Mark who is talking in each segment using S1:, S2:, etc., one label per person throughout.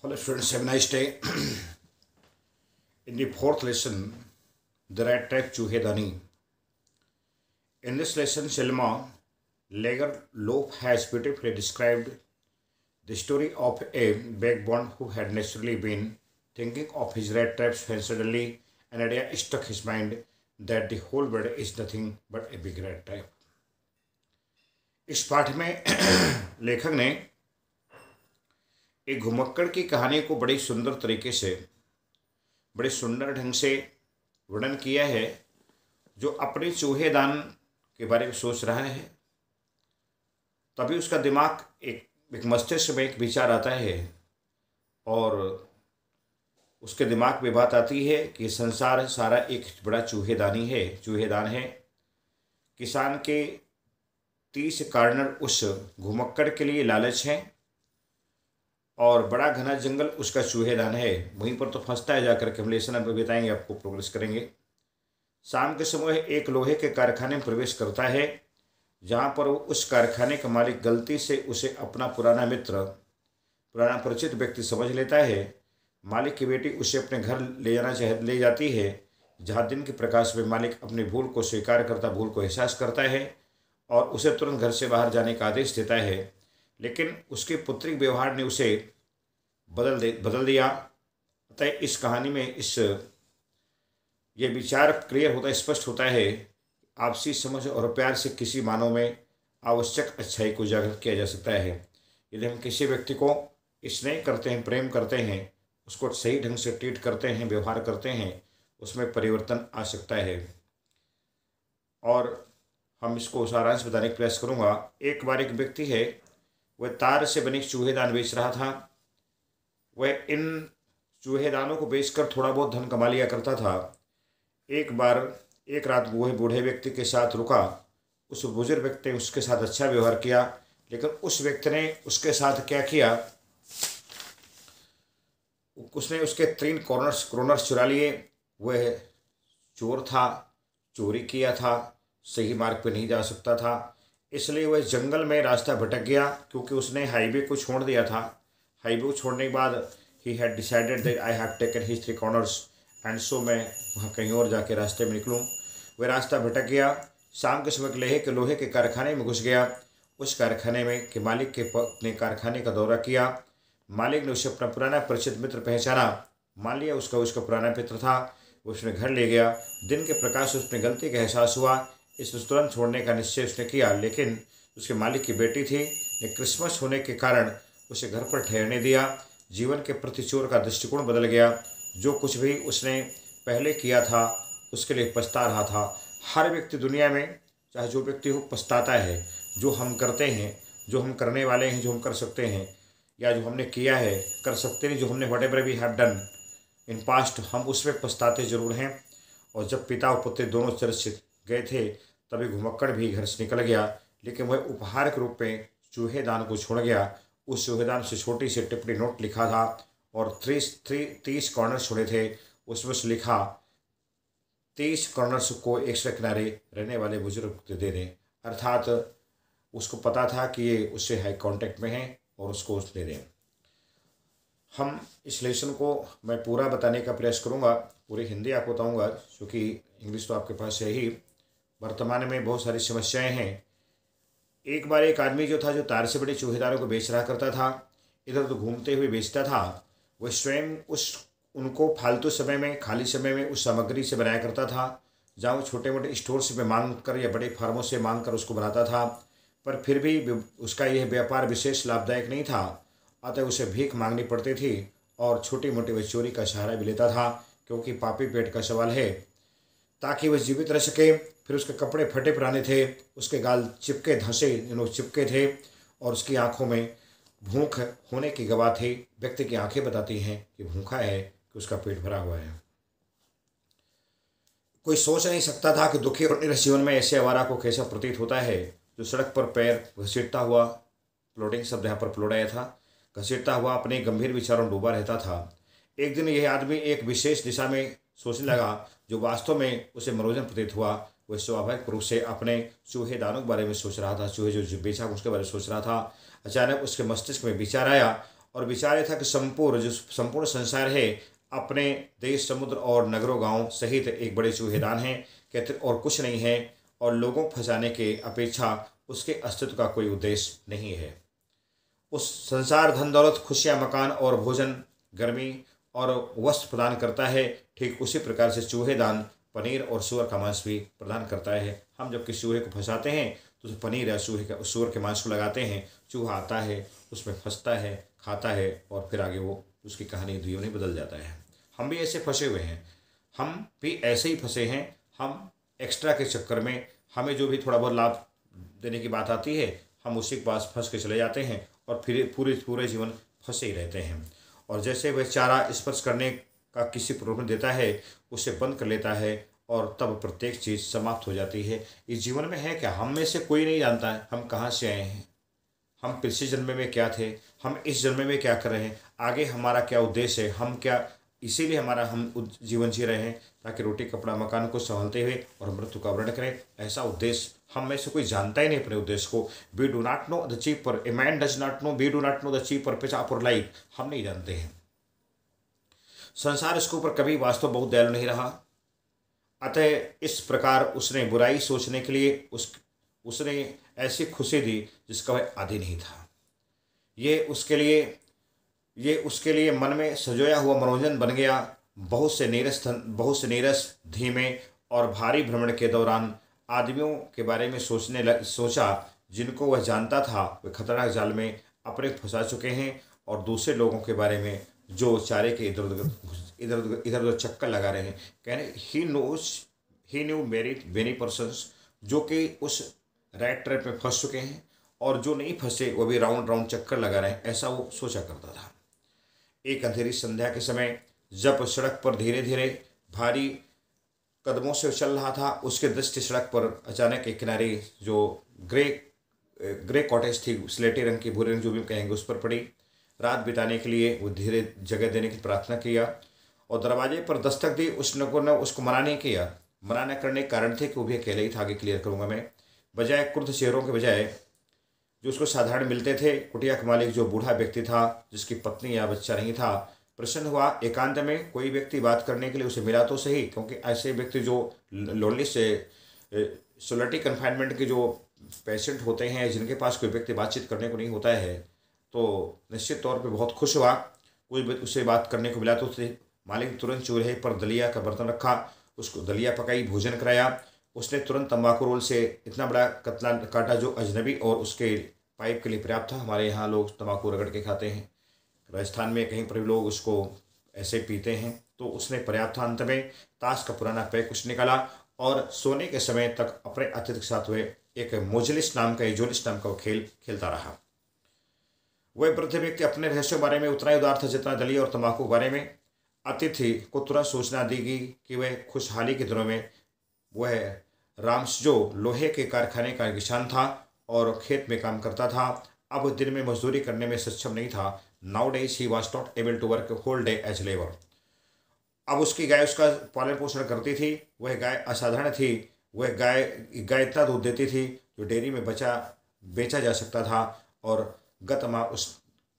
S1: Hello students, have a nice day. In the fourth lesson, the rat trap Chuhedani. In this lesson, Selma Lagerlof has beautifully described the story of a vagabond who had naturally been thinking of his rat traps when suddenly an idea struck his mind that the whole world is nothing but a big rat trap. इस पाठ में लेखक ने एक घुमक्कड़ की कहानी को बड़ी सुंदर तरीके से, बड़े सुंदर ढंग से वर्णन किया है, जो अपने चूहेदान के बारे में सोच रहा है। तभी उसका दिमाग एक मस्तिष्क में एक विचार आता है और उसके दिमाग में बात आती है कि संसार सारा एक बड़ा चूहेदान है। किसान के 30 कार्नर उस घुमक्कड़ के लिए लालच है और बड़ा घना जंगल उसका चूहेदान है। वहीं पर तो फंसता है जाकर के। हम लेसन अब बताएंगे, आपको प्रोग्रेस करेंगे। शाम के समय एक लोहे के कारखाने में प्रवेश करता है, जहाँ पर वो उस कारखाने का मालिक गलती से उसे अपना पुराना मित्र, पुराना परिचित व्यक्ति समझ लेता है। मालिक की बेटी उसे अपने घर ले जाती है, जहाँ दिन के प्रकाश में मालिक अपनी भूल को स्वीकार करता, भूल को एहसास करता है और उसे तुरंत घर से बाहर जाने का आदेश देता है। लेकिन उसके पुत्री व्यवहार ने उसे बदल दिया। अतः इस कहानी में ये विचार क्लियर होता है, स्पष्ट होता है। आपसी समझ और प्यार से किसी मानव में आवश्यक अच्छाई को जागृत किया जा सकता है। यदि हम किसी व्यक्ति को स्नेह करते हैं, प्रेम करते हैं, उसको सही ढंग से ट्रीट करते हैं, व्यवहार करते हैं, उसमें परिवर्तन आ सकता है। और हम इसको सारांश बताने का प्रयास करूँगा। एक बार एक व्यक्ति है, वह तार से बने चूहेदान बेच रहा था। वह इन चूहेदानों को बेचकर थोड़ा बहुत धन कमा लिया करता था। एक रात वह बूढ़े व्यक्ति के साथ रुका। उस बुजुर्ग व्यक्ति ने उसके साथ अच्छा व्यवहार किया, लेकिन उस व्यक्ति ने उसके साथ क्या किया, उसने उसके 3 क्रोनर्स चुरा लिए। वह चोर था, चोरी किया था, सही मार्ग पर नहीं जा सकता था, इसलिए वह जंगल में रास्ता भटक गया। क्योंकि उसने हाईवे को छोड़ दिया था। हाईवे को छोड़ने के बाद he had decided that I have taken his 3 corners and so मैं वहाँ कहीं और जाके रास्ते में निकलूँ। वह रास्ता भटक गया। शाम के समय लोहे के कारखाने में घुस गया। उस कारखाने में के मालिक ने कारखाने का दौरा किया। मालिक ने उसे अपना पुराना परिचित मित्र पहचाना। मान लिया उसका पुराना मित्र था। उसने घर ले गया। दिन के प्रकाश उसने गलती का एहसास हुआ। इस तुरंत छोड़ने का निश्चय उसने किया, लेकिन उसके मालिक की बेटी थी ने क्रिसमस होने के कारण उसे घर पर ठहरने दिया। जीवन के प्रति चोर का दृष्टिकोण बदल गया। जो कुछ भी उसने पहले किया था उसके लिए पछता रहा था। हर व्यक्ति दुनिया में, चाहे जो व्यक्ति हो, पछताता है। जो हम करते हैं, जो हम करने वाले हैं, जो हम कर सकते हैं या जो हमने किया है, कर सकते नहीं, जो हमने whatever we have done in past, हम उसमें पछताते जरूर हैं। और जब पिता और पुत्र दोनों चर्च गए थे, तभी घुमक्कड़ भी घर से निकल गया, लेकिन वह उपहार के रूप में चूहेदान को छोड़ गया। उस चूहेदान से छोटी सी टिप्पणी नोट लिखा था और 30 कॉर्नर्स छोड़े थे। उसमें से लिखा 30 कॉर्नर्स को एक से किनारे रहने वाले बुजुर्ग को दे दें। अर्थात उसको पता था कि ये उससे हाई कांटेक्ट में है और उसको दे दें। हम इस लेसन को मैं पूरा बताने का प्रयास करूँगा, पूरी हिंदी आपको बताऊँगा, क्योंकि इंग्लिश तो आपके पास है ही। वर्तमान में बहुत सारी समस्याएं हैं। एक बार एक आदमी जो था, जो तार से बड़े चूहेदारों को बेच रहा करता था, इधर उधर घूमते हुए बेचता था। वह स्वयं उनको फालतू समय में, खाली समय में उस सामग्री से बनाया करता था, जहाँ वो छोटे मोटे स्टोर से मांग कर या बड़े फार्मों से मांग कर उसको बनाता था। पर फिर भी उसका यह व्यापार विशेष लाभदायक नहीं था। अतः उसे भीख मांगनी पड़ती थी और छोटी मोटी वह चोरी का सहारा भी लेता था, क्योंकि पापी पेट का सवाल है, ताकि वह जीवित रह सके। फिर उसके कपड़े फटे पुराने थे, उसके गाल चिपके थे और उसकी आंखों में भूख होने की गवाह थी। व्यक्ति की आंखें बताती हैं कि भूखा है, कि उसका पेट भरा हुआ है। कोई सोच नहीं सकता था कि दुखी और निरस जीवन में ऐसे आवारा को कैसा प्रतीत होता है, जो सड़क पर पैर घसीटता हुआ, प्लोडिंग शब्द यहाँ पर प्लोड आया था, घसीटता हुआ अपने गंभीर विचारों में डूबा रहता था। एक दिन यह आदमी एक विशेष दिशा में सोचने लगा, जो वास्तव में उसे मनोरंजन प्रतीत हुआ। वह स्वाभाविक रूप से अपने चूहेदानों के बारे में सोच रहा था, चूहे जो बेचा उसके बारे में सोच रहा था। अचानक उसके मस्तिष्क में विचार आया और विचार यह था कि संपूर्ण संसार है अपने देश, समुद्र और नगरों गांव सहित एक बड़े चूहेदान हैं, कहते और कुछ नहीं है, और लोगों को फंसाने के अपेक्षा उसके अस्तित्व का कोई उद्देश्य नहीं है। उस संसार धन दौलत, खुशियाँ, मकान और भोजन, गर्मी और वस्त्र प्रदान करता है, ठीक उसी प्रकार से चूहेदान पनीर और सूअर का मांस भी प्रदान करता है। हम जब किसी चूहे को फंसाते हैं तो उसे पनीर या सूअर के मांस को लगाते हैं, चूहा आता है, उसमें फंसता है, खाता है और फिर आगे वो उसकी कहानी दुनिया बदल जाता है। हम भी ऐसे फंसे हुए हैं, हम भी ऐसे ही फंसे हैं। हम एक्स्ट्रा के चक्कर में हमें जो भी थोड़ा बहुत लाभ देने की बात आती है, हम उसी के पास फंस के चले जाते हैं और फिर पूरे जीवन फंसे ही रहते हैं। और जैसे वह चारा स्पर्श करने का किसी प्रलोभन देता है, उसे बंद कर लेता है और तब प्रत्येक चीज़ समाप्त हो जाती है। इस जीवन में है क्या, हम में से कोई नहीं जानता है हम कहाँ से आए हैं, हम पिछले जन्म में क्या थे, हम इस जन्म में क्या कर रहे हैं, आगे हमारा क्या उद्देश्य है, हम क्या इसीलिए हम जीवन जी रहे हैं ताकि रोटी कपड़ा मकान को संभालते हुए और मृत्यु का वर्ण करें। ऐसा उद्देश्य हम में से कोई जानता ही नहीं अपने उद्देश्य को। We do not know the cheaper, a man does not know, we do not know the cheaper pitch of life. हम नहीं जानते हैं। संसार इसके ऊपर कभी वास्तव बहुत दयालु नहीं रहा, अतः इस प्रकार उसने बुराई सोचने के लिए उसने ऐसी खुशी दी जिसका वह आदि नहीं था। ये उसके लिए मन में सजोया हुआ मनोरंजन बन गया। बहुत से नीरस धीमे और भारी भ्रमण के दौरान आदमियों के बारे में सोचा जिनको वह जानता था वे खतरनाक जाल में अपने फंसा चुके हैं, और दूसरे लोगों के बारे में जो चारे के इधर उधर चक्कर लगा रहे हैं। कहने ही न्यू मेनी पर्सन्स जो कि उस रैट ट्रैप में फंस चुके हैं, और जो नहीं फंसे वो भी राउंड चक्कर लगा रहे हैं, ऐसा वो सोचा करता था। एक अंधेरी संध्या के समय जब सड़क पर धीरे धीरे भारी कदमों से चल रहा था, उसके दृष्टि सड़क पर अचानक एक किनारे जो ग्रे कॉटेज थी, स्लेटी रंग की, भूरे रंग जो भी कहेंगे, उस पर पड़ी। रात बिताने के लिए वो धीरे जगह देने की प्रार्थना किया और दरवाजे पर दस्तक दी। उसको मना नहीं किया। मना न करने के कारण थे कि वो भी अकेले ही था, आगे क्लियर करूँगा मैं। बजाय क्रुद्ध चेहरों के बजाय जो उसको साधारण मिलते थे, कुटिया का मालिक जो बूढ़ा व्यक्ति था जिसकी पत्नी या बच्चा नहीं था, प्रसन्न हुआ। एकांत में कोई व्यक्ति बात करने के लिए उसे मिला तो सही, क्योंकि ऐसे व्यक्ति जो लोनली से सोलिटरी कन्फाइनमेंट के जो पेशेंट होते हैं, जिनके पास कोई व्यक्ति बातचीत करने को नहीं होता है, तो निश्चित तौर पे बहुत खुश हुआ। कोई उससे बात करने को मिला तो उसे मालिक तुरंत चूल्हे पर दलिया का बर्तन रखा, उसको दलिया पकाई, भोजन कराया। उसने तुरंत तंबाकू रोल से इतना बड़ा कतला काटा जो अजनबी और उसके पाइप के लिए पर्याप्त था। हमारे यहाँ लोग तंबाकू रगड़ के खाते हैं, राजस्थान में कहीं पर भी लोग उसको ऐसे पीते हैं, तो उसने पर्याप्त था। अंत में ताश का पुराना पैक कुछ निकाला और सोने के समय तक अपने अतिथि के साथ हुए एक जोलिस नाम का खेल खेलता रहा। वह वृद्ध व्यक्ति अपने रहस्यों के बारे में उतना ही उदार था जितना दलिया और तंबाकू के बारे में। अतिथि को तुरंत सूचना दी गई कि वह खुशहाली के दिनों में वह राम्सजो लोहे के कारखाने का किसान था और खेत में काम करता था। अब दिन में मजदूरी करने में सक्षम नहीं था। Nowadays he was not able to work whole day as labour. अब उसकी गाय उसका पालन पोषण करती थी। वह गाय असाधारण थी। वह गाय इतना दूध देती थी जो डेयरी में बेचा जा सकता था, और गत माह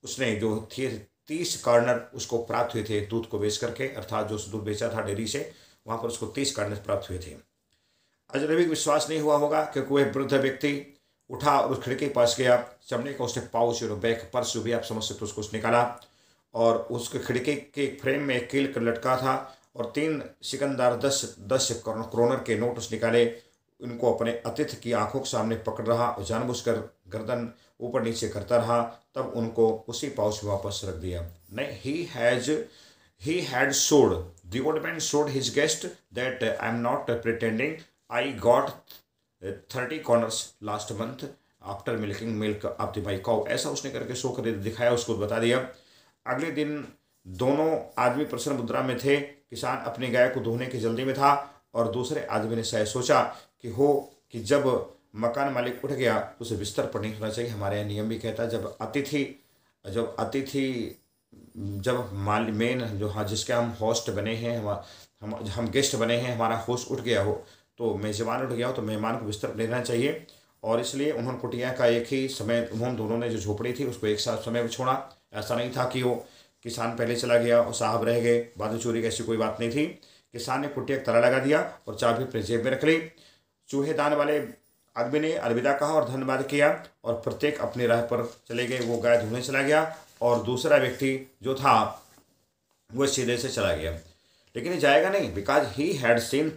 S1: उसने जो थे 30 कॉर्नर उसको प्राप्त हुए थे दूध को बेच करके, अर्थात जो दूध बेचा था डेयरी से, वहाँ पर उसको 30 कॉर्नर प्राप्त हुए थे। अजनबी को विश्वास नहीं हुआ होगा क्योंकि वह वृद्ध व्यक्ति उठा और उस खिड़की के पास गया। चमड़े का उसने पाउच और बैग पर्स जो भी आप समझ सकते उसको उसने निकाला, और उसके खिड़की के फ्रेम में एक कील कर लटका था, और 3 सिकंदर 10 क्रोनर के नोट उसने निकाले। उनको अपने अतिथि की आंखों के सामने पकड़ रहा और जानबूझकर गर्दन ऊपर नीचे करता रहा। तब उनको उसी पाउच में वापस रख दिया। नहीं, he had showed the old man showed his guest that I am not pretending. I got 30 corners last month after milking milk of the my cow. ऐसा उसने करके शो कर दिखाया, उसको बता दिया। अगले दिन दोनों आदमी प्रसन्न मुद्रा में थे। किसान अपनी गाय को धोने की जल्दी में था, और दूसरे आदमी ने शायद सोचा कि जब मकान मालिक उठ गया तो उसे बिस्तर पर नहीं होना चाहिए। हमारे यहाँ नियम भी कहता है जब मेन जो हाँ जिसके हम होस्ट बने हैं, हम गेस्ट बने हैं, हमारा होस्ट उठ गया हो, तो मेज़बान उठ गया हो, तो मेहमान को बिस्तर पर लेना चाहिए। और इसलिए उन्होंने कुटिया का एक ही समय, उन्होंने दोनों ने जो झोपड़ी थी उसको एक साथ समय पर छोड़ा। ऐसा नहीं था कि वो किसान पहले चला गया और साहब रह गए, बाद में चोरी की ऐसी कोई बात नहीं थी। किसान ने कुटिया एक ताला लगा दिया और चाबी अपने जेब में रख ली। चूहेदान वाले आदमी ने अलविदा कहा और धन्यवाद किया और प्रत्येक अपनी राह पर चले गए। वो गाय धोने चला गया और दूसरा व्यक्ति जो था वो सीधे से चला गया। लेकिन ये जाएगा नहीं, because he had seen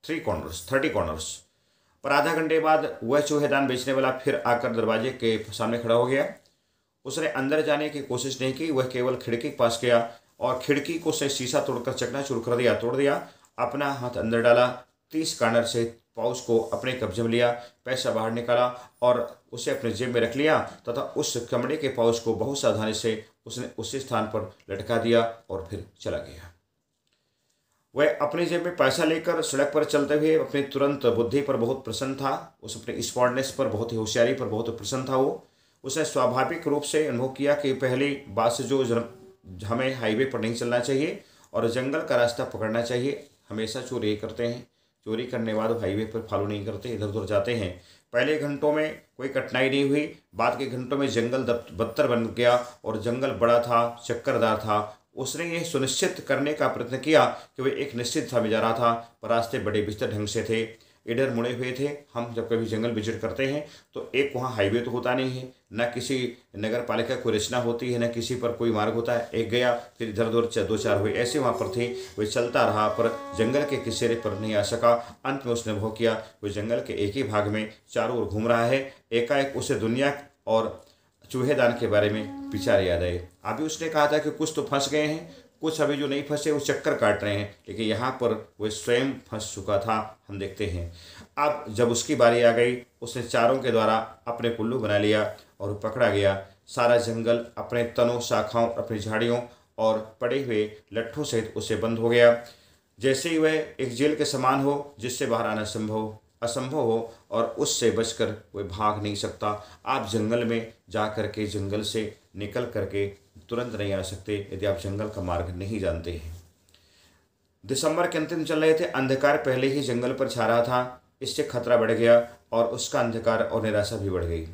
S1: 30 corners. पर आधा घंटे बाद वह चूहेदान बेचने वाला फिर आकर दरवाजे के सामने खड़ा हो गया। उसने अंदर जाने की कोशिश नहीं की, वह केवल खिड़की के पास गया और खिड़की को से शीशा तोड़कर चकनाचूर कर दिया, तोड़ दिया। अपना हाथ अंदर डाला, 30 कॉर्नर से पाउच को अपने कब्जे में लिया, पैसा बाहर निकाला और उसे अपने जेब में रख लिया तथा उस चमड़े के पाउच को बहुत सावधानी से उसने उसी स्थान पर लटका दिया और फिर चला गया। वह अपनी जेब में पैसा लेकर सड़क पर चलते हुए अपनी तुरंत बुद्धि पर बहुत प्रसन्न था। उस अपने स्मार्टनेस पर, बहुत ही होशियारी पर बहुत प्रसन्न था। वो उसने स्वाभाविक रूप से अनुभव किया कि पहली बात से जो हमें हाईवे पर नहीं चलना चाहिए और जंगल का रास्ता पकड़ना चाहिए। हमेशा चोरी यही करते हैं, चोरी करने के बाद हाईवे पर फॉलो नहीं करते, इधर उधर जाते हैं। पहले घंटों में कोई कठिनाई नहीं हुई, बाद के घंटों में जंगल बदतर बन गया और जंगल बड़ा था, चक्करदार था। उसने ये सुनिश्चित करने का प्रयत्न किया कि वह एक निश्चित समय जा रहा था, पर रास्ते बड़े विचित्र ढंग से थे, इधर मुड़े हुए थे। हम जब कभी जंगल विजिट करते हैं तो एक वहाँ हाईवे तो होता नहीं है, न किसी नगर पालिका कोई रचना होती है, न किसी पर कोई मार्ग होता है। एक गया फिर इधर उधर 2-4 हुए, ऐसे वहाँ पर थे। वह चलता रहा पर जंगल के किसी सिरे पर नहीं आ सका। अंत में उसने अनुभव किया वह जंगल के एक ही भाग में चारों ओर घूम रहा है। एकाएक उसे दुनिया और चूहेदान के बारे में विचार याद आए। अभी उसने कहा था कि कुछ तो फंस गए हैं, कुछ अभी जो नहीं फंसे वो चक्कर काट रहे हैं, लेकिन यहाँ पर वह स्वयं फंस चुका था। हम देखते हैं अब जब उसकी बारी आ गई, उसने चारों के द्वारा अपने कुल्लू बना लिया और पकड़ा गया। सारा जंगल अपने तनों, शाखाओं, अपनी झाड़ियों और पड़े हुए लट्ठों सहित उसे बंद हो गया, जैसे ही वह एक जेल के समान हो जिससे बाहर आना असंभव हो और उससे बचकर वह भाग नहीं सकता। आप जंगल में जा कर के जंगल से निकल करके तुरंत नहीं आ सकते यदि आप जंगल का मार्ग नहीं जानते हैं। दिसंबर के अंतिम चल रहे थे, अंधकार पहले ही जंगल पर छा रहा था। इससे खतरा बढ़ गया और उसका अंधकार और निराशा भी बढ़ गई।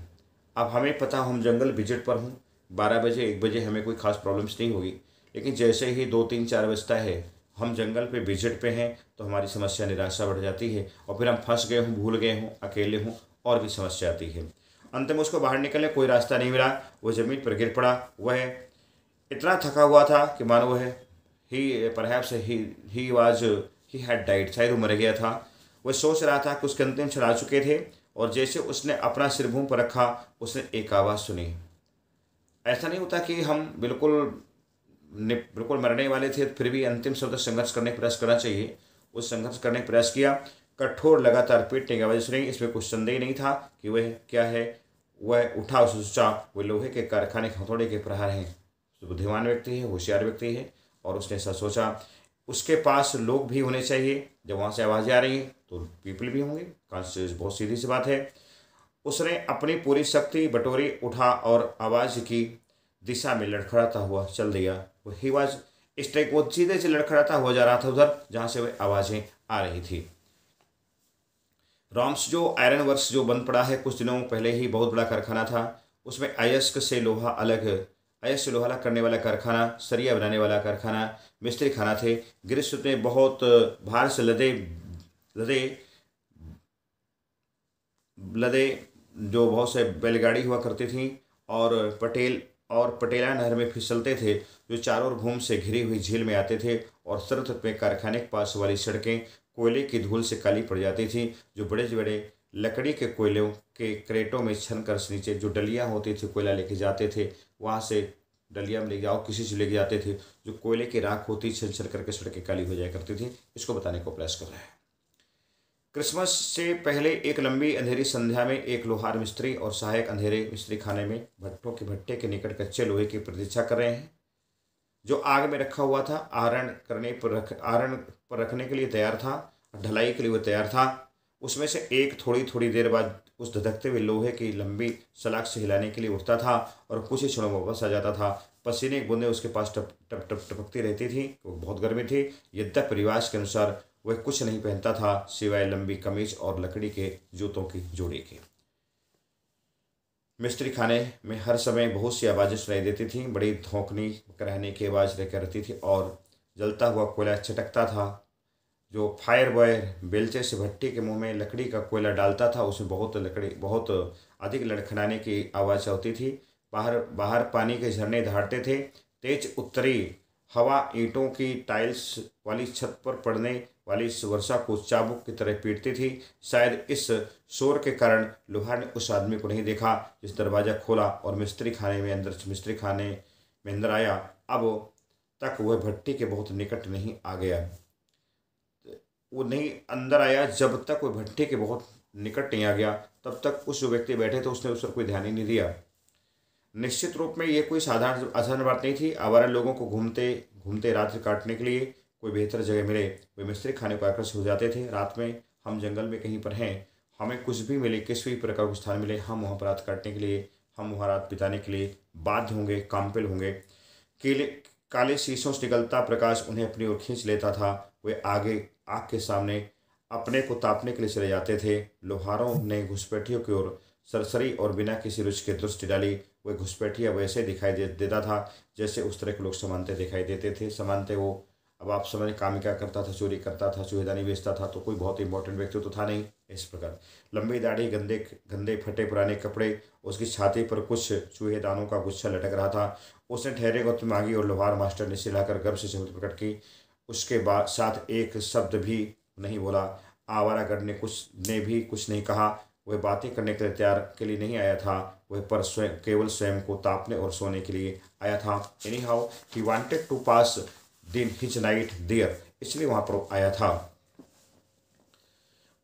S1: अब हमें पता हम जंगल विजिट पर हूँ, 12 बजे 1 बजे हमें कोई खास प्रॉब्लम्स नहीं होगी, लेकिन जैसे ही 2-3-4 बजता है, हम जंगल पे विजिट पे हैं, तो हमारी समस्या निराशा बढ़ जाती है और फिर हम फंस गए हूँ, भूल गए हूँ, अकेले हूँ और भी समस्या आती है। अंत में उसको बाहर निकलने कोई रास्ता नहीं मिला। वह ज़मीन पर गिर पड़ा। वह इतना थका हुआ था कि मानो वह ही हैड डाइड, शायद वो मर गया था। वह सोच रहा था कि उसके अंतिम क्षण आ चुके थे और जैसे उसने अपना सिर भूमि पर रखा, उसने एक आवाज़ सुनी। ऐसा नहीं होता कि हम बिल्कुल मरने वाले थे फिर भी अंतिम शब्द संघर्ष करने का प्रयास करना चाहिए। उस संघर्ष करने का प्रयास किया, कठोर लगातार पीटने की आवाज़ सुनी। इसमें कुछ संदेह नहीं था कि वह क्या है। वह उठा, उसे सोचा वह लोहे के कारखाने हथौड़े के प्रहार हैं। बुद्धिमान व्यक्ति है, होशियार व्यक्ति है और उसने ऐसा सोचा। उसके पास लोग भी होने चाहिए, जब वहाँ से आवाज़ें आ रही हैं तो पीपल भी होंगे, कॉन्शियस, बहुत सीधी सी बात है। उसने अपनी पूरी शक्ति बटोरी, उठा और आवाज़ की दिशा में लड़खड़ाता हुआ चल दिया। ही वॉज स्ट्राइक, वो सीधे से लड़खड़ाता हुआ जा रहा था उधर जहाँ से वह आवाज़ें आ रही थी। रॉम्स जो आयरन वर्क्स जो बंद पड़ा है, कुछ दिनों पहले ही बहुत बड़ा कारखाना था। उसमें अयस्क से लोहा अलग करने वाला कारखाना, सरिया बनाने वाला कारखाना, मिस्त्री खाना थे। ग्रीष्म में बहुत भार से लदे लदे जो बहुत से बैलगाड़ी हुआ करती थी और पटेला नहर में फिसलते थे, जो चारों ओर घूम से घिरी हुई झील में आते थे। और सरत में कारखाने के पास वाली सड़कें कोयले की धूल से काली पड़ जाती थी, जो बड़े बड़े लकड़ी के कोयलों के क्रेटों में छन कर नीचे जो डलियाँ होती थी कोयला लेके जाते थे, वहाँ से डलिया में ले जाओ, किसी से लेके जाते थे, जो कोयले की राख होती छन छन करके सड़कें काली हो जाया करती थी। इसको बताने को प्रयास कर रहा है। क्रिसमस से पहले एक लंबी अंधेरी संध्या में एक लोहार मिस्त्री और सहायक अंधेरे मिस्त्री खाने में भट्टे के निकट कच्चे लोहे की प्रतीक्षा कर रहे हैं, जो आग में रखा हुआ था। आहरण पर रखने के लिए तैयार था, ढलाई के लिए वो तैयार था। उसमें से एक थोड़ी देर बाद उस धधकते हुए लोहे की लंबी सलाख से हिलाने के लिए उठता था और कुछ ही क्षणों में वापस आ जाता था। पसीने की बूंदें उसके पास टप टप टप टपकती रहती थी। वो बहुत गर्मी थी। यद्यपि रिवाज के अनुसार वह कुछ नहीं पहनता था सिवाय लंबी कमीज और लकड़ी के जूतों की जोड़ी के। मिस्त्री खाने में हर समय बहुत सी आवाज़ें सुनाई देती थीं, बड़ी धौंकनी कराहने की आवाज़ रहती थी और जलता हुआ कोयला छिटकता था। जो फायर बॉय बेलचे से भट्टी के मुंह में लकड़ी का कोयला डालता था, उसमें बहुत अधिक लड़खड़ाने की आवाज़ होती थी। बाहर बाहर पानी के झरने दहाड़ते थे। तेज उत्तरी हवा ईंटों की टाइल्स वाली छत पर पड़ने वाली इस वर्षा को चाबुक की तरह पीटती थी। शायद इस शोर के कारण लोहार ने उस आदमी को नहीं देखा जिस दरवाज़ा खोला और मिस्त्री खाने में अंदर आया। अब तक वह भट्टी के बहुत निकट नहीं आ गया। वो नहीं अंदर आया जब तक वो भट्टी के बहुत निकट नहीं आ गया, तब तक उस जो व्यक्ति बैठे थे उसने उस पर कोई ध्यान ही नहीं दिया। निश्चित रूप में ये कोई असाधारण बात नहीं थी। आवारा लोगों को घूमते घूमते रात्रि काटने के लिए कोई बेहतर जगह मिले वे मिस्त्री खाने को आकर्षित हो जाते थे। रात में हम जंगल में कहीं पर हैं, हमें कुछ भी मिले, किसी भी प्रकार का स्थान मिले, हम वहाँ पर रात काटने के लिए, हम वहाँ रात बिताने के लिए बाध्य होंगे, कामपिल होंगे। केले काले शीशों से निकलता प्रकाश उन्हें अपनी ओर खींच लेता था। वे आगे आग के सामने अपने को तापने के लिए चले जाते थे। लोहारों ने घुसपैठियों की ओर सरसरी और बिना किसी रुचि की दृष्टि डाली। वह घुसपैठिया वैसे दिखाई देता था जैसे उस तरह के लोग समानते दिखाई देते थे। समानते वो, अब आप समझ, काम क्या करता था, चोरी करता था, चूहेदानी बेचता था, तो कोई बहुत इंपॉर्टेंट व्यक्ति तो था नहीं। इस प्रकार लंबी दाढ़ी, गंदे गंदे फटे पुराने कपड़े, उसकी छाती पर कुछ चूहेदानों का गुच्छा लटक रहा था। उसने ठहरे को मांगी और लोहार मास्टर ने सिलाकर गर्व से चमक प्रकट की। उसके बाद साथ एक शब्द भी नहीं बोला। आवारागढ़ ने भी कुछ नहीं कहा। वह बातें करने के लिए तैयार के लिए नहीं आया था, वह पर केवल स्वयं को तापने और सोने के लिए आया था। Anyhow he wanted to pass then his night there, इसलिए वहां पर आया था।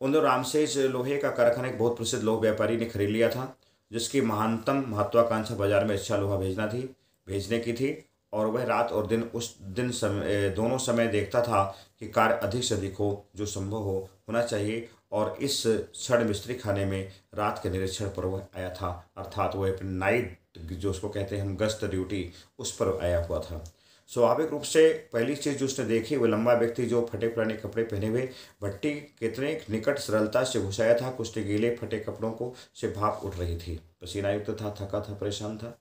S1: उन रामसेज लोहे का कारखाना एक बहुत प्रसिद्ध लोह व्यापारी ने खरीद लिया था, जिसकी महानतम महत्वाकांक्षा बाजार में अच्छा लोहा भेजने की थी। और वह रात और दिन दोनों समय देखता था कि कार्य अधिक से अधिक हो, जो संभव होना चाहिए। और इस क्षण मिस्त्री खाने में रात के निरीक्षण पर वह आया था, अर्थात वह अपनी नाइट, जो उसको कहते हैं हम, गश्त ड्यूटी, उस पर आया हुआ था। स्वाभाविक रूप से पहली चीज जो उसने देखी वह लंबा व्यक्ति जो फटे पुराने कपड़े पहने हुए भट्टी कितने निकट सरलता से घुसाया था। कुछ गीले फटे कपड़ों को से भाप उठ रही थी, पसीना युक्त था, थका था, परेशान था।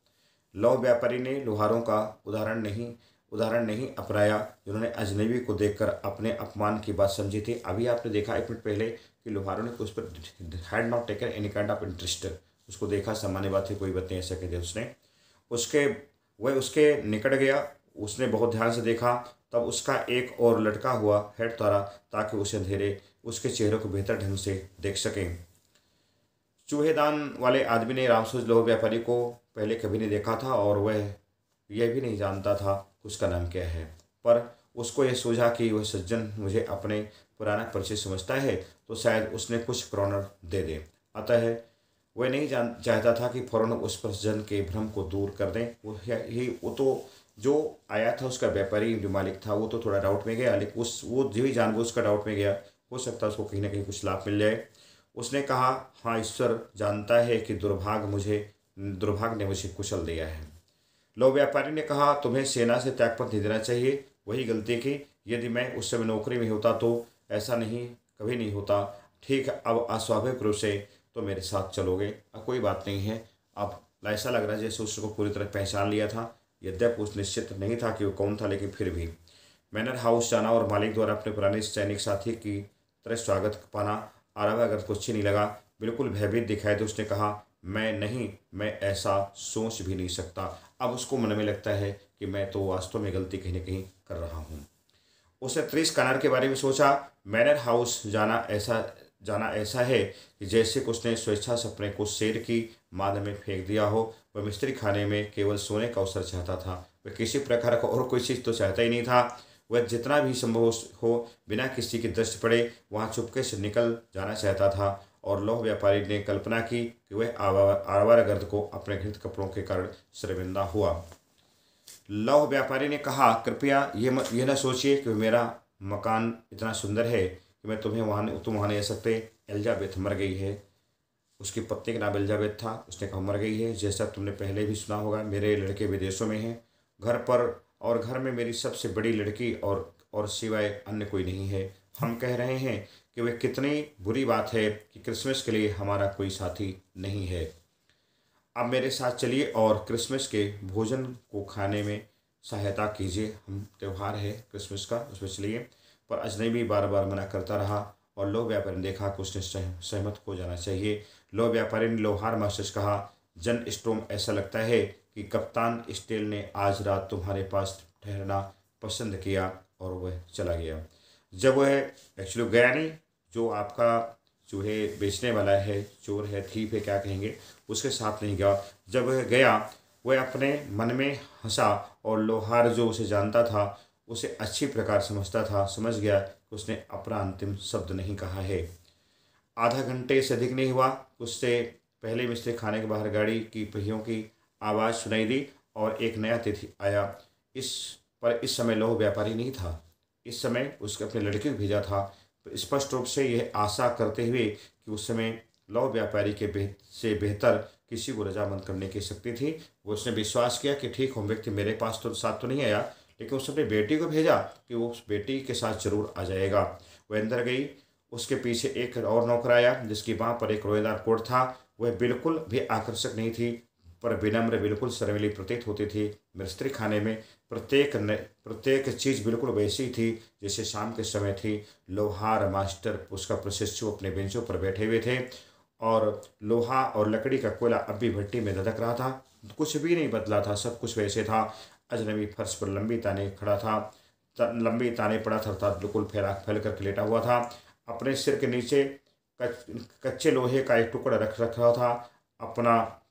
S1: लौह व्यापारी ने लोहारों का उदाहरण नहीं अपनाया जिन्होंने अजनबी को देखकर अपने अपमान की बात समझी थी। अभी आपने देखा 1 मिनट पहले कि लोहारों ने उस पर had not taken any kind of interest, उसको देखा, सामान्य बात थी, कोई बात नहीं, ऐसा कहते उसने। उसके वह उसके निकट गया, उसने बहुत ध्यान से देखा, तब उसका एक और लटका हुआ हेड उतारा ताकि उसे अंधेरे उसके चेहरे को बेहतर ढंग से देख सकें। चूहेदान वाले आदमी ने रामसूज लोह व्यापारी को पहले कभी नहीं देखा था और वह यह भी नहीं जानता था उसका नाम क्या है, पर उसको यह सूझा कि वह सज्जन मुझे अपने पुराना परिचय समझता है, तो शायद उसने कुछ क्रॉनर दे दे। अतः वह नहीं चाहता था कि फौरन उस पर सज्जन के भ्रम को दूर कर दें। वो तो जो आया था उसका व्यापारी जो मालिक था वो तो थोड़ा डाउट में गया, लेकिन वो जो ही जानबूझ कर डाउट में गया, हो सकता है उसको कहीं ना कहीं कुछ लाभ मिल जाए। उसने कहा, हाँ, ईश्वर जानता है कि दुर्भाग्य ने मुझे कुचल दिया है। लो व्यापारी ने कहा, तुम्हें सेना से त्यागपत्र नहीं देना चाहिए, वही गलती की। यदि मैं उस समय नौकरी में होता तो ऐसा नहीं, कभी नहीं होता। ठीक है, अब अस्वाभाविक रूप से तो मेरे साथ चलोगे। अब कोई बात नहीं है। अब ऐसा लग रहा है जैसे उसको पूरी तरह पहचान लिया था, यद्यपि उस निश्चित नहीं था कि वो कौन था, लेकिन फिर भी मैनर हाउस जाना और मालिक द्वारा अपने पुराने सैनिक साथी की तरह स्वागत पाना अगर को अच्छी नहीं लगा। बिल्कुल भयभीत दिखाई दे उसने कहा, मैं ऐसा सोच भी नहीं सकता। अब उसको मन में लगता है कि मैं तो वास्तव में गलती कहीं न कहीं कर रहा हूँ। उसने त्रिस कनार के बारे में सोचा। मैनर हाउस जाना ऐसा है कि जैसे कि उसने स्वेच्छा से अपने को शेर की माद में फेंक दिया हो। वह मिस्त्री खाने में केवल सोने का अवसर चाहता था, वह किसी प्रकार का और कोई चीज़ तो चाहता ही नहीं था। वह जितना भी संभव हो बिना किसी की दृष्टि पड़े वहाँ चुपके से निकल जाना चाहता था। और लौह व्यापारी ने कल्पना की कि वह आवारागर्द को अपने घृत कपड़ों के कारण शर्मिंदा हुआ। लौह व्यापारी ने कहा, कृपया ये न सोचिए कि मेरा मकान इतना सुंदर है कि मैं तुम वहाँ नहीं आ सकते। एलिजाबेथ मर गई है। उसकी पत्नी का नाम एलिजाबेथ था। उसने कहा मर गई है। जैसा तुमने पहले भी सुना होगा, मेरे लड़के विदेशों में हैं, घर में मेरी सबसे बड़ी लड़की और सिवाय अन्य कोई नहीं है। हम कह रहे हैं कि वह कितनी बुरी बात है कि क्रिसमस के लिए हमारा कोई साथी नहीं है। आप मेरे साथ चलिए और क्रिसमस के भोजन को खाने में सहायता कीजिए। हम त्यौहार है क्रिसमस का, उसमें चलिए। पर अजनबी बार बार मना करता रहा और लोह व्यापारी ने देखा कि उसने सहमत हो जाना चाहिए। लोह व्यापारी ने लोहार मास्टर से कहा, जन स्टोम, ऐसा लगता है कि कप्तान स्टील ने आज रात तुम्हारे पास ठहरना पसंद किया। और वह चला गया। जब वह एक्चुअली गया नहीं, जो आपका चूहे बेचने वाला है, चोर है, थीप है, क्या कहेंगे, उसके साथ नहीं गया। जब वह गया, वह अपने मन में हंसा और लोहार जो उसे जानता था, उसे अच्छी प्रकार समझता था, समझ गया कि उसने अपना अंतिम शब्द नहीं कहा है। आधा घंटे से अधिक नहीं हुआ, उससे पहले मिस्त्री खाने के बाहर गाड़ी की पहियों की आवाज़ सुनाई दी और एक नया अतिथि आया। इस इस समय लौह व्यापारी नहीं था। इस समय उसके अपने लड़के को भेजा था, स्पष्ट रूप से यह आशा करते हुए कि उस समय लौह व्यापारी के से बेहतर किसी को रजामंद करने की शक्ति थी। वो उसने विश्वास किया कि ठीक, हम व्यक्ति मेरे पास तो साथ तो नहीं आया, लेकिन उसने अपनी बेटी को भेजा कि वो उस बेटी के साथ जरूर आ जाएगा। वह अंदर गई। उसके पीछे एक और नौकर आया जिसकी बाह पर एक रोएदार कोट था। वह बिल्कुल भी आकर्षक नहीं थी, पर विनम्र, बिल्कुल शर्मीली प्रतीत होती थी। मिस्त्री खाने में प्रत्येक चीज़ बिल्कुल वैसी ही थी जैसे शाम के समय थी। लोहार मास्टर, उसका प्रशिक्षु, अपने बेंचों पर बैठे हुए थे और लोहा और लकड़ी का कोयला अब भी भट्टी में धधक रहा था। कुछ भी नहीं बदला था, सब कुछ वैसे था। अजनबी फर्श पर लंबी ताने खड़ा था, लंबी ताने पड़ा था, अर्थात बिल्कुल फैल कर लेटा हुआ था। अपने सिर के नीचे कच्चे लोहे का एक टुकड़ा रख रखा था। अपना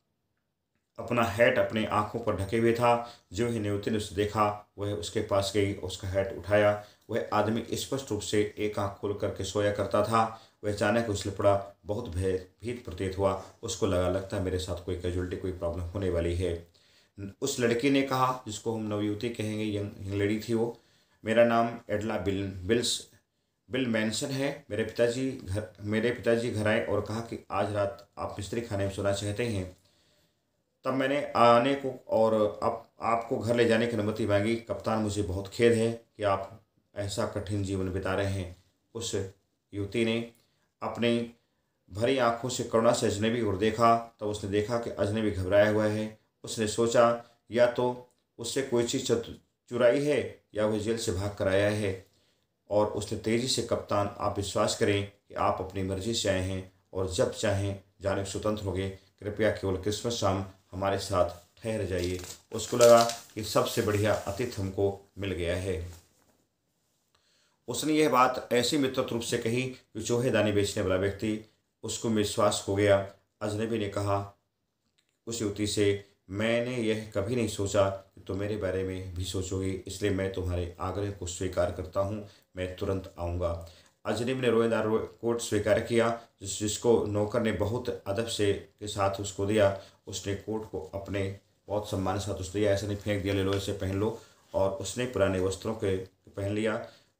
S1: अपना हैट अपनी आंखों पर ढके हुए था। जो ही नेवती ने उसे देखा, वह उसके पास गई, उसका हैट उठाया। वह आदमी स्पष्ट रूप से एक आंख खोल करके सोया करता था। वह अचानक उछल पड़ा, बहुत भयभीत प्रतीत हुआ। उसको लगता है मेरे साथ कोई कैजुअलिटी, कोई प्रॉब्लम होने वाली है। उस लड़की ने कहा, जिसको हम नवयुवती कहेंगे, यंग लेडी थी वो, मेरा नाम एडला बिल मैनसन है। मेरे पिताजी घर आए और कहा कि आज रात आप मिस्त्री खाने में सोना चाहते हैं। तब मैंने आने को और अब आपको घर ले जाने की अनुमति मांगी। कप्तान, मुझे बहुत खेद है कि आप ऐसा कठिन जीवन बिता रहे हैं। उस युवती ने अपनी भरी आंखों से करुणा से अजनबी को देखा। तब उसने देखा कि अजनबी घबराया हुआ है। उसने सोचा, या तो उससे कोई चीज़ चुराई है या वह जेल से भाग कर आया है। और उसने तेजी से, कप्तान, आप विश्वास करें कि आप अपनी मर्जी से आए हैं और जब चाहें जाने को स्वतंत्र होंगे। कृपया केवल क्रिसमस शाम हमारे साथ ठहर जाइए। उसको लगा कि सबसे बढ़िया अतिथि हमको मिल गया है। उसने यह बात ऐसी मित्रवत रूप से कही कि चोहेदानी बेचने वाला व्यक्ति, उसको विश्वास हो गया। अजनबी ने कहा उस युवती से, मैंने यह कभी नहीं सोचा कि तुम मेरे बारे में भी सोचोगी, इसलिए मैं तुम्हारे आग्रह को स्वीकार करता हूँ। मैं तुरंत आऊँगा। अजनबी ने रोएदार कोट स्वीकार किया, जिसको नौकर ने बहुत अदब से के साथ उसको दिया। उसने कोट को अपने बहुत सम्मान के साथ उसने दिया, ऐसा नहीं फेंक दिया, ले लो इसे पहन लो। और उसने पुराने वस्त्रों के पहन लिया।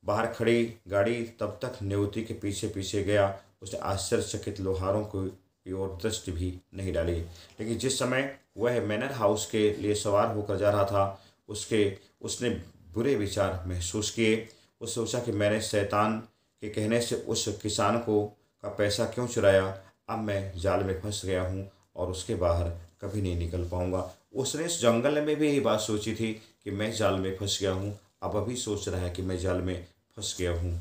S1: बाहर खड़ी गाड़ी तब तक नेवती के पीछे पीछे गया। उसने आश्चर्यचकित लोहारों की ओर दृष्टि भी नहीं डाली। लेकिन जिस समय वह मैनर हाउस के लिए सवार होकर जा रहा था, उसने बुरे विचार महसूस किए। उसने सोचा कि मैंने शैतान के कहने से उस किसान का पैसा क्यों चुराया। अब मैं जाल में फंस गया हूँ और उसके बाहर कभी नहीं निकल पाऊंगा। उसने इस जंगल में भी यही बात सोची थी कि मैं जाल में फंस गया हूँ। अब अभी सोच रहा है कि मैं जाल में फंस गया हूँ।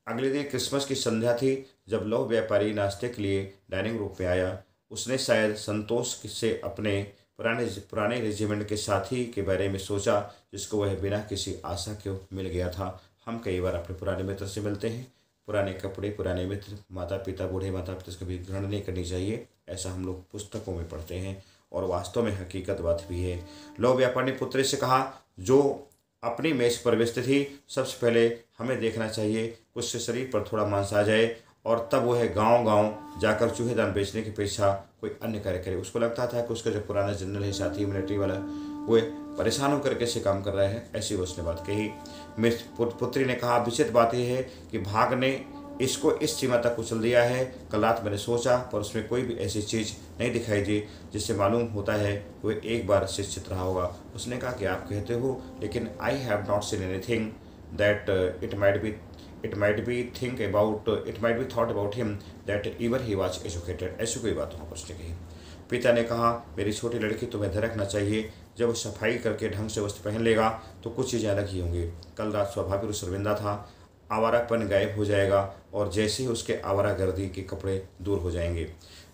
S1: अगले दिन क्रिसमस की संध्या थी। जब लौह व्यापारी नाश्ते के लिए डाइनिंग रूम में आया, उसने शायद संतोष से अपने पुराने रेजिमेंट के साथी के बारे में सोचा, जिसको वह बिना किसी आशा के मिल गया था। हम कई बार अपने पुराने मित्र से मिलते हैं। पुराने कपड़े, पुराने मित्र, माता पिता, बूढ़े माता पिता से कभी ग्रहण नहीं करनी चाहिए, ऐसा हम लोग पुस्तकों में पढ़ते हैं और वास्तव में हकीकत बात भी है। लौह व्यापारी ने पुत्री से कहा, जो अपनी मेज पर व्यस्त थी, सबसे पहले हमें देखना चाहिए उसके शरीर पर थोड़ा मांस आ जाए और तब वह गांव गांव जाकर चूहेदान बेचने की अपेक्षा कोई अन्य कार्य करे। उसको लगता था कि उसका जो पुराना जनरल है, साथी, मिलिट्री वाला, वो परेशान होकर कैसे काम कर रहा है, ऐसी उसने बात कही। मिस पुत्री ने कहा, विचित्र बात यह है कि भाग ने इसको इस सीमा तक कुचल दिया है। कल रात मैंने सोचा, पर उसमें कोई भी ऐसी चीज़ नहीं दिखाई दी जिससे मालूम होता है वह एक बार शिक्षित रहा होगा। उसने कहा कि आप कहते हो, लेकिन I have not seen anything that it might be thought about him that even he was educated. ऐसी कोई बात वहाँ पर उसने कही। पिता ने कहा, मेरी छोटी लड़की तुम्हें ध्यान रखना चाहिए, जब वो सफाई करके ढंग से वस्त्र पहन लेगा तो कुछ चीज़ें अलग ही होंगी। कल रात स्वाभाविक रूप से शर्मिंदा था, आवारापन गायब हो जाएगा और जैसे ही उसके आवारागर्दी के कपड़े दूर हो जाएंगे।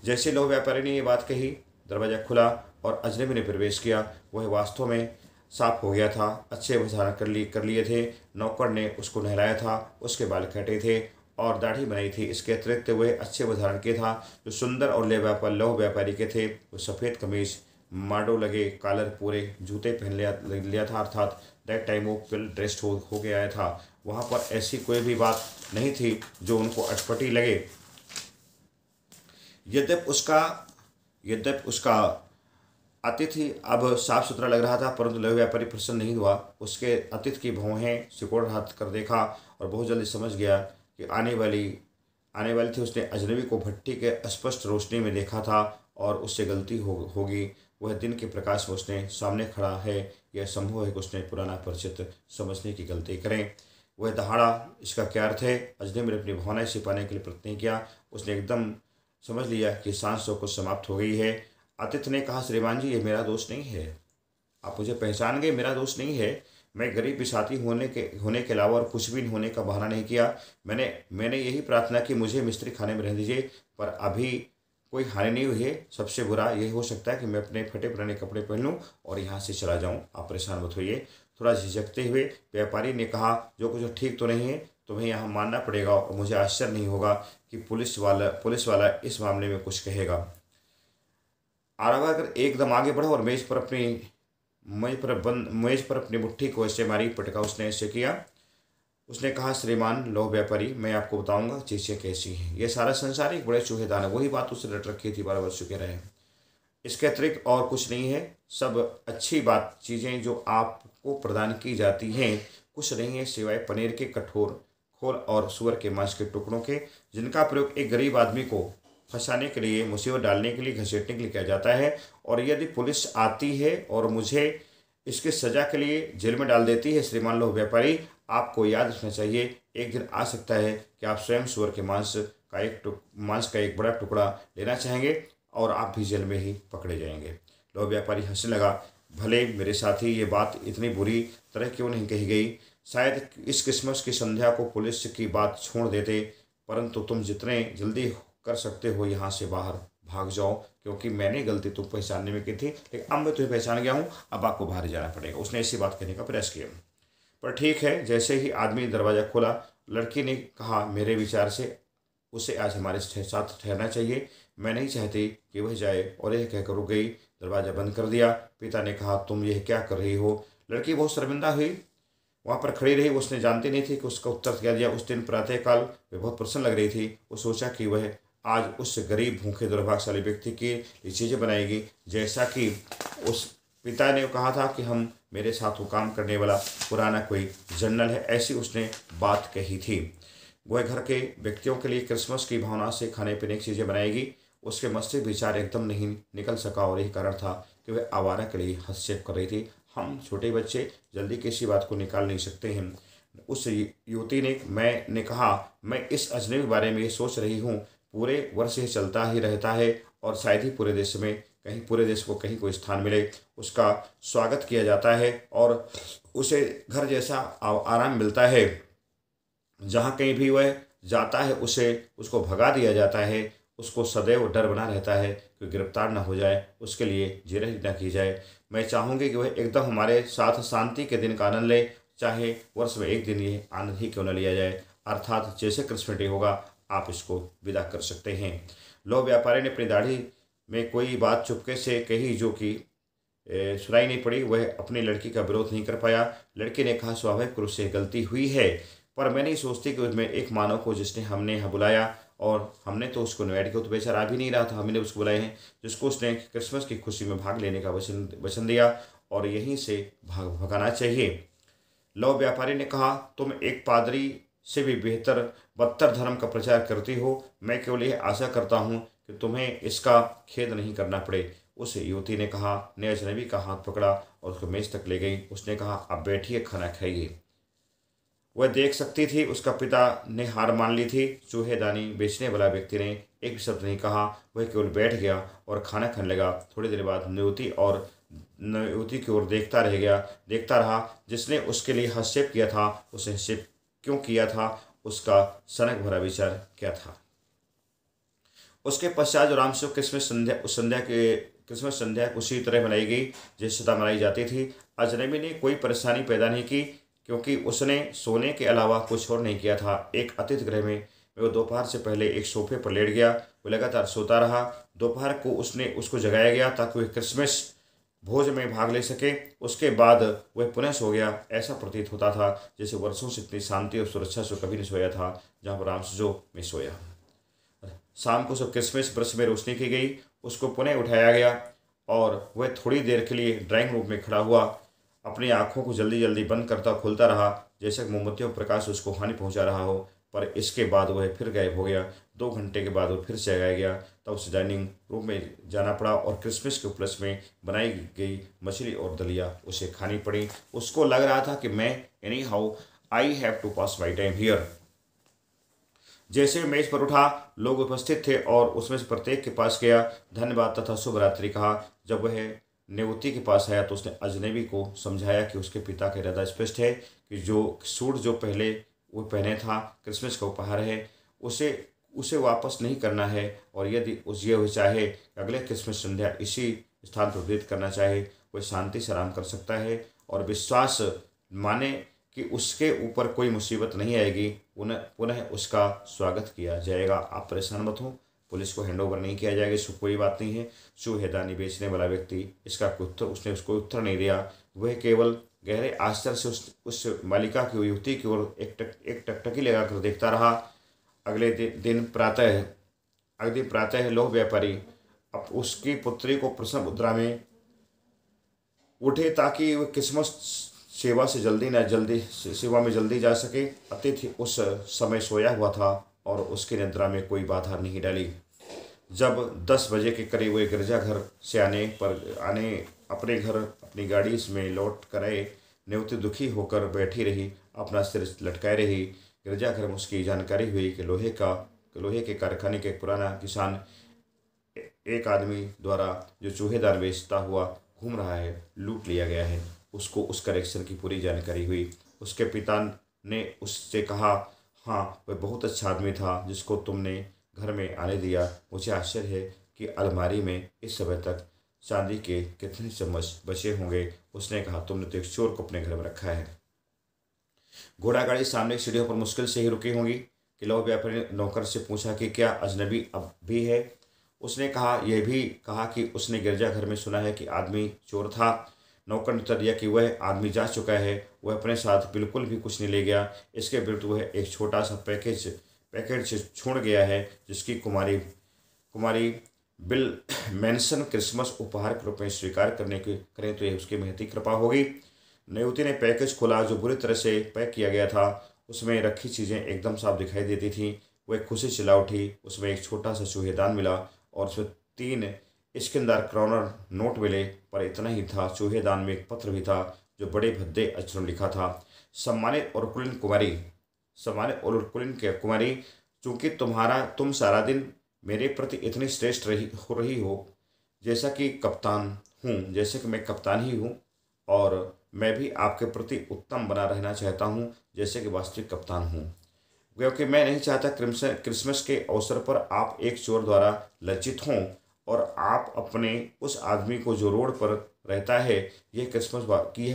S1: जैसे लौह व्यापारी ने ये बात कही, दरवाज़ा खुला और अजनबी ने प्रवेश किया। वह वास्तव में साफ हो गया था, अच्छे वस्त्र कर लिए थे। नौकर ने उसको नहलाया था, उसके बाल कटे थे और दाढ़ी बनाई थी। इसके अतिरिक्त वह अच्छे उदाहरण के था जो सुंदर और लौह व्यापारी के थे। वो सफ़ेद कमीज, माडो लगे कॉलर, पूरे जूते पहन लिया था, अर्थात दैट टाइम वो वेल ड्रेस्ड हो के आया था। वहाँ पर ऐसी कोई भी बात नहीं थी जो उनको अटपटी लगे। यद्यप उसका अतिथि अब साफ सुथरा लग रहा था, परंतु लौह व्यापारी प्रसन्न नहीं हुआ। उसके अतिथि की भौहें सिकोड़ हाथ कर देखा और बहुत जल्दी समझ गया कि आने वाली थी। उसने अजनबी को भट्टी के स्पष्ट रोशनी में देखा था और उससे गलती होगी। वह दिन के प्रकाश में उसने सामने खड़ा है, यह संभव है कि उसने पुराना परिचित समझने की गलती करें। वह दहाड़ा, इसका क्या अर्थ है? अजनबी ने अपनी भावनाएं छिपाने के लिए प्रयत्न नहीं किया। उसने एकदम समझ लिया कि सांस को समाप्त हो गई है। आतिथ्य ने कहा, श्रीमान जी, ये मेरा दोष नहीं है, आप मुझे पहचान गए, मेरा दोष नहीं है। मैं गरीब बिसाती होने के अलावा और कुछ भी होने का बहाना नहीं किया। मैंने यही प्रार्थना की, मुझे मिस्त्री खाने में रहने दीजिए, पर अभी कोई हानि नहीं हुई है। सबसे बुरा यही हो सकता है कि मैं अपने फटे पुराने कपड़े पहन लूँ और यहाँ से चला जाऊँ। आप परेशान मत होइए। थोड़ा झिझकते हुए व्यापारी ने कहा, जो कुछ ठीक तो नहीं है, तुम्हें यहाँ मानना पड़ेगा और मुझे आश्चर्य नहीं होगा कि पुलिस वाला इस मामले में कुछ कहेगा। आरावागर एकदम आगे बढ़ा और मेज पर अपनी मुट्ठी को ऐसे मारी, पटका। उसने ऐसे किया। उसने कहा, श्रीमान लौह व्यापारी, मैं आपको बताऊंगा चीज़ें कैसी हैं। यह सारा संसार एक बड़े चूहेदान है। वही बात उसने रट रखी थी 12 वर्ष के रहे। इसके अतिरिक्त और कुछ नहीं है। सब अच्छी बात चीज़ें जो आपको प्रदान की जाती हैं कुछ नहीं है सिवाय पनीर के कठोर खोल और सुअर के मांस के टुकड़ों के, जिनका प्रयोग एक गरीब आदमी को फंसाने के लिए, मुसीबत डालने के लिए, घसीटने के लिए किया जाता है। और यदि पुलिस आती है और मुझे इसकी सज़ा के लिए जेल में डाल देती है, श्रीमान लौह व्यापारी, आपको याद रखना चाहिए, एक दिन आ सकता है कि आप स्वयं सुअर के मांस का एक बड़ा टुकड़ा लेना चाहेंगे और आप भी जेल में ही पकड़े जाएंगे। लौह व्यापारी हंसने लगा। भले मेरे साथी, ये बात इतनी बुरी तरह क्यों नहीं कही गई? शायद इस क्रिसमस की संध्या को पुलिस की बात छोड़ देते, परंतु तुम जितने जल्दी कर सकते हो यहाँ से बाहर भाग जाओ, क्योंकि मैंने गलती तुम पहचानने में की थी, लेकिन अब मैं तुम्हें पहचान गया हूँ, अब आपको बाहर जाना पड़ेगा। उसने ऐसी बात कहने का प्रयास किया, पर ठीक है। जैसे ही आदमी दरवाज़ा खोला, लड़की ने कहा, मेरे विचार से उसे आज हमारे साथ ठहरना चाहिए। मैं नहीं चाहती कि वह जाए। और यह कहकर रुक गई, दरवाज़ा बंद कर दिया। पिता ने कहा, तुम यह क्या कर रही हो? लड़की बहुत शर्मिंदा हुई, वहाँ पर खड़ी रही। उसने जानती नहीं थी कि उसका उत्तर क्या दिया। उस दिन प्रातःकाल वे बहुत प्रसन्न लग रही थी। वो सोचा कि वह आज उस गरीब, भूखे, दुर्भाग्यशाली व्यक्ति के लिए चीज़ें बनाएगी, जैसा कि उस पिता ने कहा था कि हम मेरे साथ वो काम करने वाला पुराना कोई जनरल है, ऐसी उसने बात कही थी। वह घर के व्यक्तियों के लिए क्रिसमस की भावना से खाने पीने की चीज़ें बनाएगी। उसके मस्तिष्क विचार एकदम नहीं निकल सका और यही कारण था कि वह आवारा के लिए हस्तक्षेप कर रही थी। हम छोटे बच्चे जल्दी किसी बात को निकाल नहीं सकते हैं। उस युवती ने कहा, मैं इस अजनबी बारे में ये सोच रही हूँ, पूरे वर्ष ये चलता ही रहता है और शायद ही पूरे देश को कहीं कोई स्थान मिले। उसका स्वागत किया जाता है और उसे घर जैसा आराम मिलता है। जहाँ कहीं भी वह जाता है उसको भगा दिया जाता है। उसको सदैव डर बना रहता है कि गिरफ्तार न हो जाए, उसके लिए जिरह न की जाए। मैं चाहूँगी कि वह एकदम हमारे साथ शांति के दिन का आनंद ले, चाहे वर्ष में एक दिन ये आनंद ही क्यों न लिया जाए, अर्थात जैसे क्रिसमस डे होगा आप इसको विदा कर सकते हैं। लौह व्यापारी ने अपनी दाढ़ी में कोई बात चुपके से कही जो कि सुनाई नहीं पड़ी। वह अपनी लड़की का विरोध नहीं कर पाया। लड़की ने कहा, स्वाभाविक रूप से गलती हुई है, पर मैं नहीं सोचती कि उसमें एक मानव को जिसने हमने यहाँ बुलाया, और हमने तो उसको इनवाइट किया, तो बेचारा आ भी नहीं रहा था, हमने उसको बुलाए हैं, जिसको उसने क्रिसमस की खुशी में भाग लेने का वचन दिया और यहीं से भगाना चाहिए। लौह व्यापारी ने कहा, तुम एक पादरी से भी बदतर धर्म का प्रचार करती हो। मैं केवल यह आशा करता हूँ कि तुम्हें इसका खेद नहीं करना पड़े। उस युवती ने कहा, ने अजनबी का हाथ पकड़ा और उसको मेज तक ले गई। उसने कहा, अब बैठिए, खाना खाइए। वह देख सकती थी उसका पिता ने हार मान ली थी। चूहेदानी बेचने वाला व्यक्ति ने एक भी शब्द नहीं कहा। वह केवल बैठ गया और खाना खाने लगा। थोड़ी देर बाद युवती की ओर देखता रहा। जिसने उसके लिए हस्तक्षेप किया था, उसने हस्तक्षेप क्यों किया था, उसका सनक भरा विचार क्या था। उसके पश्चात जो रामशिव क्रिसमस संध्या उसी तरह मनाई गई जिस तरह मनाई जाती थी। अजनबी ने कोई परेशानी पैदा नहीं की, क्योंकि उसने सोने के अलावा कुछ और नहीं किया था। एक अतिथि गृह में वो दोपहर से पहले एक सोफे पर लेट गया। वो लगातार सोता रहा। दोपहर को उसको जगाया गया ताकि वह क्रिसमस भोज में भाग ले सके। उसके बाद वह पुनः सो गया। ऐसा प्रतीत होता था जैसे वर्षों से इतनी शांति और सुरक्षा से कभी नहीं सोया था जहाँ पर रामसुजो में सोया। शाम को सब क्रिसमस ब्रश में रोशनी की गई। उसको पुनः उठाया गया और वह थोड़ी देर के लिए ड्राइंग रूम में खड़ा हुआ। अपनी आंखों को जल्दी जल्दी बंद करता खोलता रहा, जैसे कि मोमबत्तियों का प्रकाश उसको हानि पहुंचा रहा हो। पर इसके बाद वह फिर गायब हो गया। 2 घंटे के बाद वह फिर से जगाया गया। तब उसे डाइनिंग रूम में जाना पड़ा और क्रिसमस के उपलक्ष्य में बनाई गई मछली और दलिया उसे खानी पड़ी। उसको लग रहा था कि मैं anyhow I have to pass my time here. जैसे मेज पर उठा, लोग उपस्थित थे और उसमें से प्रत्येक के पास गया, धन्यवाद तथा शुभ रात्रि कहा। जब वह नेवती के पास आया तो उसने अजनबी को समझाया कि उसके पिता का इरादा स्पष्ट है कि जो सूट जो पहले वो पहने था क्रिसमस का उपहार है, उसे उसे वापस नहीं करना है। और यदि वो चाहे अगले क्रिसमस संध्या इसी स्थान पर व्यतीत करना चाहे, वह शांति से आराम कर सकता है और विश्वास माने कि उसके ऊपर कोई मुसीबत नहीं आएगी। पुनः उसका स्वागत किया जाएगा। आप परेशान मत हो, पुलिस को हैंडओवर नहीं किया जाएगा, इसको कोई बात नहीं है। सुहेदानी बेचने वाला व्यक्ति इसका उसने उसको उत्तर नहीं दिया। वह केवल गहरे आश्चर्य से उस बालिका की युवती की ओर एक टकटकी लगाकर देखता रहा। अगले दिन प्रातः लोह व्यापारी अब उसकी पुत्री को प्रसन्न मुद्रा में उठे ताकि वह क्रिसमस सेवा में जल्दी जा सके। अतिथि उस समय सोया हुआ था और उसकी निद्रा में कोई बाधा नहीं डाली। जब 10 बजे के करीब वे गिरजाघर से अपने घर अपनी गाड़ी में लौट कर आए, नेवती दुखी होकर बैठी रही, अपना सिर लटकाए रही। गिरजाघर में उसकी जानकारी हुई कि लोहे के कारखाने के पुराना किसान एक आदमी द्वारा जो चूहेदार बेचता हुआ घूम रहा है, लूट लिया गया है। उसको उस करेक्शन की पूरी जानकारी हुई। उसके पिता ने उससे कहा, हाँ, वह बहुत अच्छा आदमी था जिसको तुमने घर में आने दिया। मुझे आश्चर्य है कि अलमारी में इस समय तक चांदी के कितने चम्मच बचे होंगे। उसने कहा, तुमने तो एक चोर को अपने घर में रखा है। घोड़ा गाड़ी सामने सीढ़ियों पर मुश्किल से ही रुकी होंगी कि लौह व्यापारी ने नौकर से पूछा कि क्या अजनबी अब भी है। उसने यह भी कहा कि उसने गिरजाघर में सुना है कि आदमी चोर था। नौकर ने उत्तर दिया कि वह आदमी जा चुका है, वह अपने साथ बिल्कुल भी कुछ नहीं ले गया। इसके विरुद्ध वह एक छोटा सा पैकेट से छोड़ गया है, जिसकी कुमारी बिल मैनसन क्रिसमस उपहार के रूप में स्वीकार करें तो यह उसकी महती कृपा होगी। नेवती ने पैकेज खोला जो बुरी तरह से पैक किया गया था। उसमें रखी चीज़ें एकदम साफ दिखाई देती थीं। वह खुशी चिल्ला उठी। उसमें एक छोटा सा चूहेदान मिला और उसमें 3 इश्किनदार क्रॉनर नोट मिले, पर इतना ही था। चूहेदान में एक पत्र भी था जो बड़े भद्दे अक्षरों में लिखा था, सम्मानित और कुलीन कुमारी, चूंकि तुम सारा दिन मेरे प्रति इतनी श्रेष्ठ रही हो, जैसा कि मैं कप्तान ही हूँ, और मैं भी आपके प्रति उत्तम बना रहना चाहता हूँ जैसे कि वास्तविक कप्तान हूँ। क्योंकि मैं नहीं चाहता क्रिसमस के अवसर पर आप एक चोर द्वारा लज्जित हों और आप अपने उस आदमी को जो रोड पर रहता है यह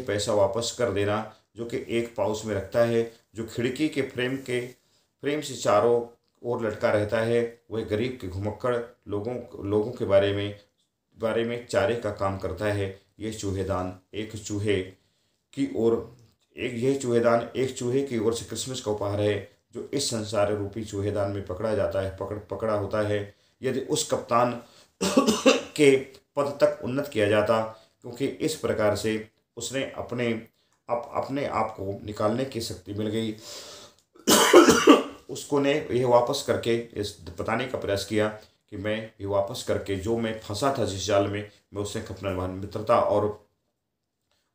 S1: पैसा वापस कर देना, जो कि एक पाउच में रखता है, जो खिड़की के फ्रेम से चारों ओर लटका रहता है। वह गरीब के घुमक्कड़ लोगों के बारे में चारे का काम करता है। यह चूहेदान एक चूहे की ओर से क्रिसमस का उपहार है, जो इस संसार रूपी चूहेदान में पकड़ा होता है। यदि उस कप्तान के पद तक उन्नत किया जाता, क्योंकि इस प्रकार से उसने अपने आप को निकालने की शक्ति मिल गई। उसको ने यह वापस करके इस बताने का प्रयास किया कि मैं ये वापस करके जो मैं फंसा था जिस जाल में, मैं उसने अपना मित्रता और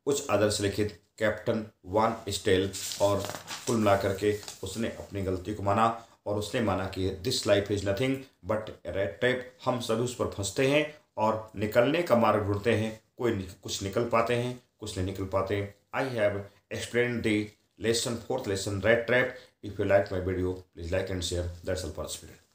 S1: उच्च आदर से लिखित कैप्टन वान स्टेल, और कुल मिला करके उसने अपनी गलती को माना और उसने माना कि this life is nothing but red trap. हम सभी उस पर फंसते हैं और निकलने का मार्ग ढूंढते हैं। कुछ निकल पाते हैं, कुछ नहीं निकल पाते। I have explain the lesson, fourth lesson, red trap. If you like my video please like and share. That's all for this video.